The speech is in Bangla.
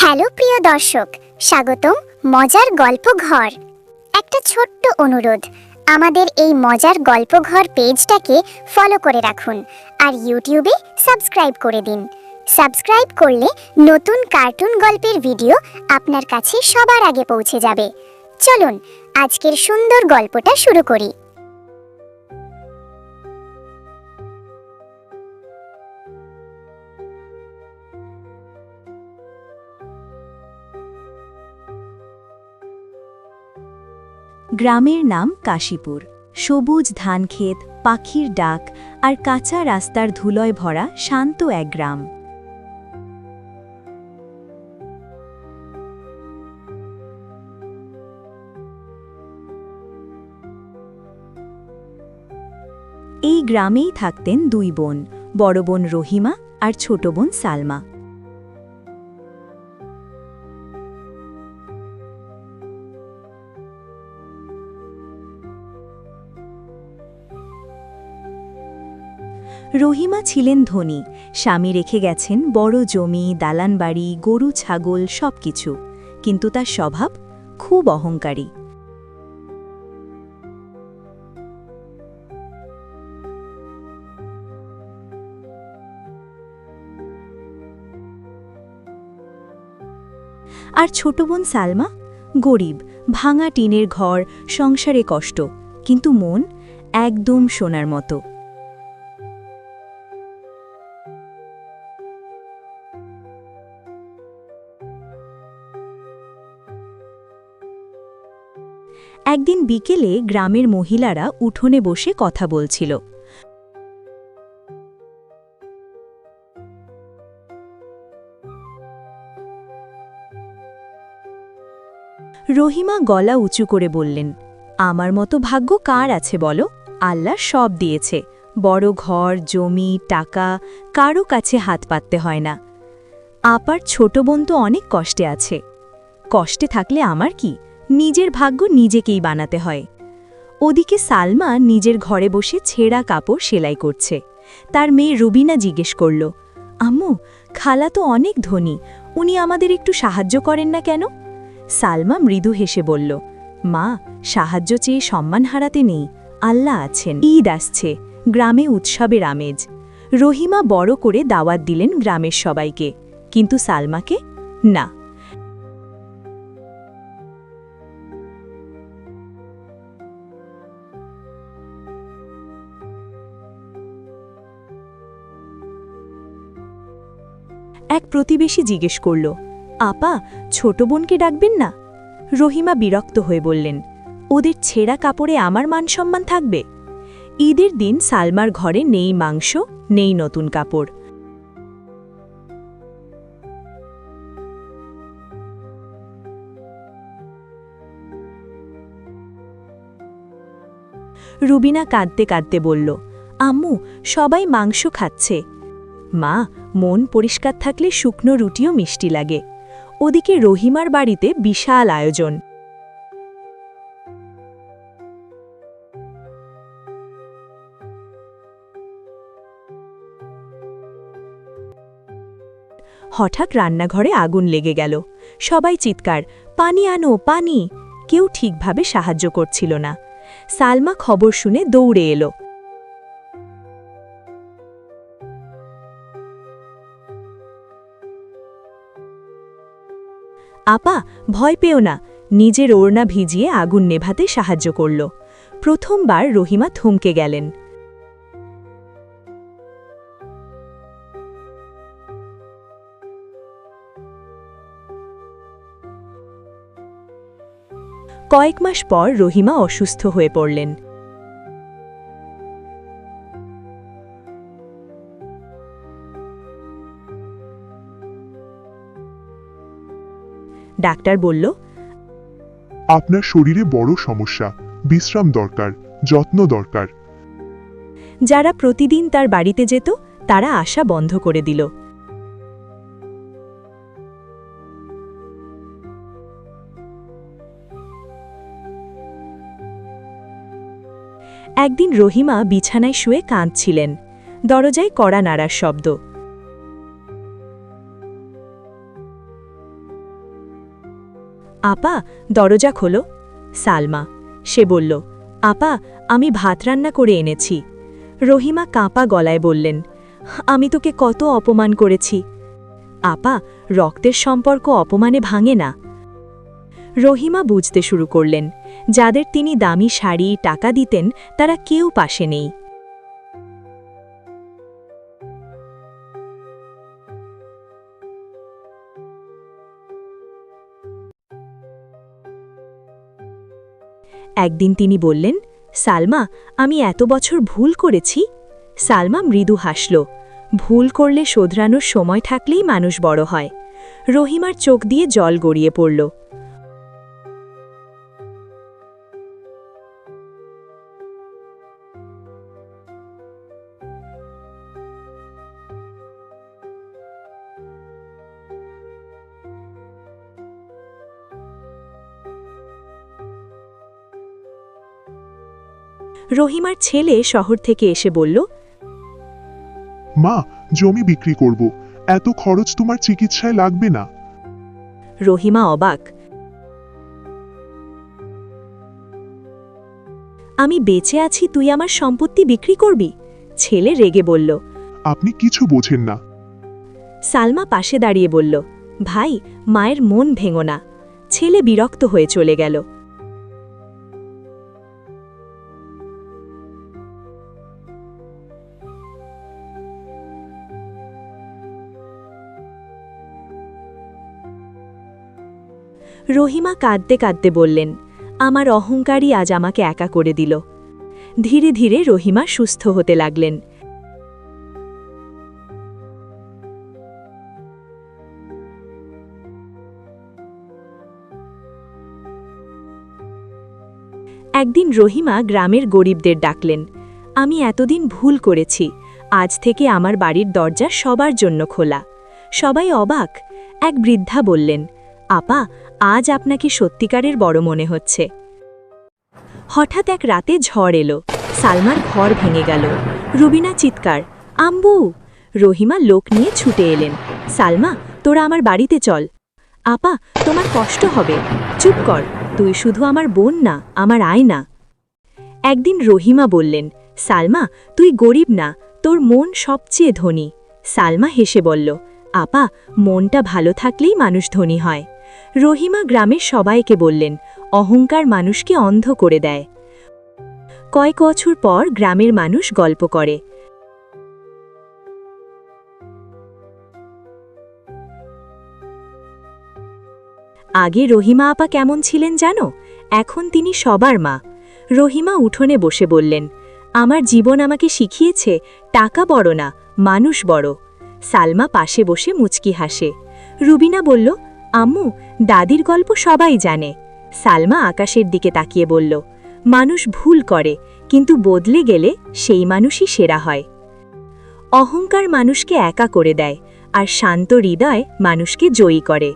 হ্যালো প্রিয় দর্শক, স্বাগতম মজার গল্প ঘর। একটা ছোট্ট অনুরোধ, আমাদের এই মজার গল্প ঘর পেজটাকে ফলো করে রাখুন আর ইউটিউবে সাবস্ক্রাইব করে দিন। সাবস্ক্রাইব করলে নতুন কার্টুন গল্পের ভিডিও আপনার কাছে সবার আগে পৌঁছে যাবে। চলুন আজকের সুন্দর গল্পটা শুরু করি। গ্রামের নাম কাশীপুর। সবুজ ধানক্ষেত, পাখির ডাক আর কাঁচা রাস্তার ধুলোয় ভরা শান্ত এক গ্রাম। এই গ্রামেই থাকতেন দুই বোন, বড় বোন রহিমা আর ছোট বোন সালমা। রহিমা ছিলেন ধনী, স্বামী রেখে গেছেন বড় জমি, দালান বাড়ি, গরু ছাগল সবকিছু, কিন্তু তার স্বভাব খুব অহংকারী। আর ছোট বোন সালমা গরিব, ভাঙা টিনের ঘর, সংসারে কষ্ট, কিন্তু মন একদম সোনার মতো। একদিন বিকেলে গ্রামের মহিলারা উঠোনে বসে কথা বলছিল। রহিমা গলা উঁচু করে বললেন, আমার মতো ভাগ্য কার আছে বলো? আল্লাহ সব দিয়েছে, বড় ঘর, জমি, টাকা, কারো কাছে হাত পাততে হয় না। আপার ছোট বোন তো অনেক কষ্টে আছে। কষ্টে থাকলে আমার কি, নিজের ভাগ্য নিজেকেই বানাতে হয়। ওদিকে সালমা নিজের ঘরে বসে ছেঁড়া কাপড় সেলাই করছে। তার মেয়ে রুবিনা জিজ্ঞেস করল, আম্মু, খালা তো অনেক ধনী, উনি আমাদের একটু সাহায্য করেন না কেন? সালমা মৃদু হেসে বলল, মা, সাহায্য চেয়ে সম্মান হারাতে নেই, আল্লাহ আছেন। ঈদ আসছে, গ্রামে উৎসবের আমেজ। রহিমা বড় করে দাওয়াত দিলেন গ্রামের সবাইকে, কিন্তু সালমাকে না। এক প্রতিবেশী জিজ্ঞেস করল, আপা, ছোট বোনকে ডাকবেন না? রহিমা বিরক্ত হয়ে বললেন, ওদের ছেঁড়া কাপড়ে আমার মান-সম্মান থাকবে? ঈদের দিন সালমার ঘরে নেই মাংস, নেই নতুন কাপড়। রুবিনা কাঁদতে কাঁদতে বলল, আম্মু, সবাই মাংস খাচ্ছে। মা, মন পরিষ্কার থাকলে শুকনো রুটিও মিষ্টি লাগে। ওদিকে রহিমার বাড়িতে বিশাল আয়োজন। হঠাৎ রান্নাঘরে আগুন লেগে গেল। সবাই চিৎকার, পানি আনো, পানি! কেউ ঠিকভাবে সাহায্য করছিল না। সালমা খবর শুনে দৌড়ে এলো। আপা, ভয় পেও না, নিজের ওড়না ভিজিয়ে আগুন নেভাতে সাহায্য করল। প্রথমবার রহিমা থমকে গেলেন। কয়েক মাস পর রহিমা অসুস্থ হয়ে পড়লেন। ডাক্তার বলল, আপনার শরীরে বড় সমস্যা, বিশ্রাম দরকার, যত্ন দরকার। যারা প্রতিদিন তার বাড়িতে যেত তারা আসা বন্ধ করে দিল। একদিন রহিমা বিছানায় শুয়ে কাঁদছিলেন। দরজায় কড়া নাড়ার শব্দ। আপা দরজা খোলো। সালমা। সে বলল, আপা আমি ভাত রান্না করে এনেছি। রহিমা কাঁপা গলায় বললেন, আমি তোকে কত অপমান করেছি। আপা রক্তের সম্পর্ক অপমানে ভাঙে না। রহিমা বুঝতে শুরু করলেন, যাদের তিনি দামি শাড়ি টাকা দিতেন তারা কেউ পাশে নেই। একদিন তিনি বললেন, সালমা আমি এত বছর ভুল করেছি। সালমা মৃদু হাসল। ভুল করলে শোধরানোর সময় থাকলেই মানুষ বড় হয়। রহিমার চোখ দিয়ে জল গড়িয়ে পড়ল। রহিমার ছেলে শহর থেকে এসে বলল, মা, জমি বিক্রি করব, এত খরচ তোমার চিকিৎসায় লাগবে না। রহিমা অবাক। আমি বেঁচে আছি, তুই আমার সম্পত্তি বিক্রি করবি? ছেলে রেগে বলল। আপনি কিছু বোঝেন না। সালমা পাশে দাঁড়িয়ে বলল, ভাই মায়ের মন ভেঙো না। ছেলে বিরক্ত হয়ে চলে গেল। রহিমা কাঁদতে কাঁদতে বললেন, আমার অহংকারই আজ আমাকে একা করে দিল। ধীরে ধীরে রহিমা সুস্থ হতে লাগলেন। একদিন রহিমা গ্রামের গরিবদের ডাকলেন, আমি এতদিন ভুল করেছি, আজ থেকে আমার বাড়ির দরজা সবার জন্য খোলা। সবাই অবাক। এক বৃদ্ধা বললেন, আপা আজ আপনাকে সত্যিকারের বড় মনে হচ্ছে। হঠাৎ এক রাতে ঝড় এলো। সালমার ঘর ভেঙে গেল। রুবিনা চিৎকার, আম্বু! রহিমা লোক নিয়ে ছুটে এলেন। সালমা তোরা আমার বাড়িতে চল। আপা তোমার কষ্ট হবে। চুপ কর, তুই শুধু আমার বোন না, আমার আয়না। একদিন রহিমা বললেন, সালমা তুই গরিব না, তোর মন সবচেয়ে ধনী। সালমা হেসে বলল, আপা মনটা ভালো থাকলেই মানুষ ধনী হয়। রহিমা গ্রামের সবাইকে বললেন, অহংকার মানুষকে অন্ধ করে দেয়। কয়েক বছর পর গ্রামের মানুষ গল্প করে, আগে রহিমা আপা কেমন ছিলেন জানো? এখন তিনি সবার মা। রহিমা উঠোনে বসে বললেন, আমার জীবন আমাকে শিখিয়েছে টাকা বড় না, মানুষ বড়। সালমা পাশে বসে মুচকি হাসে। রুবিনা বলল, আম্মু দাদির গল্প সবাই জানে। সালমা আকাশের দিকে তাকিয়ে বলল, মানুষ ভুল করে, কিন্তু বদলে গেলে সেই মানুষই সেরা হয়। অহংকার মানুষকে একা করে দেয়, আর শান্ত হৃদয় মানুষকে জয়ী করে।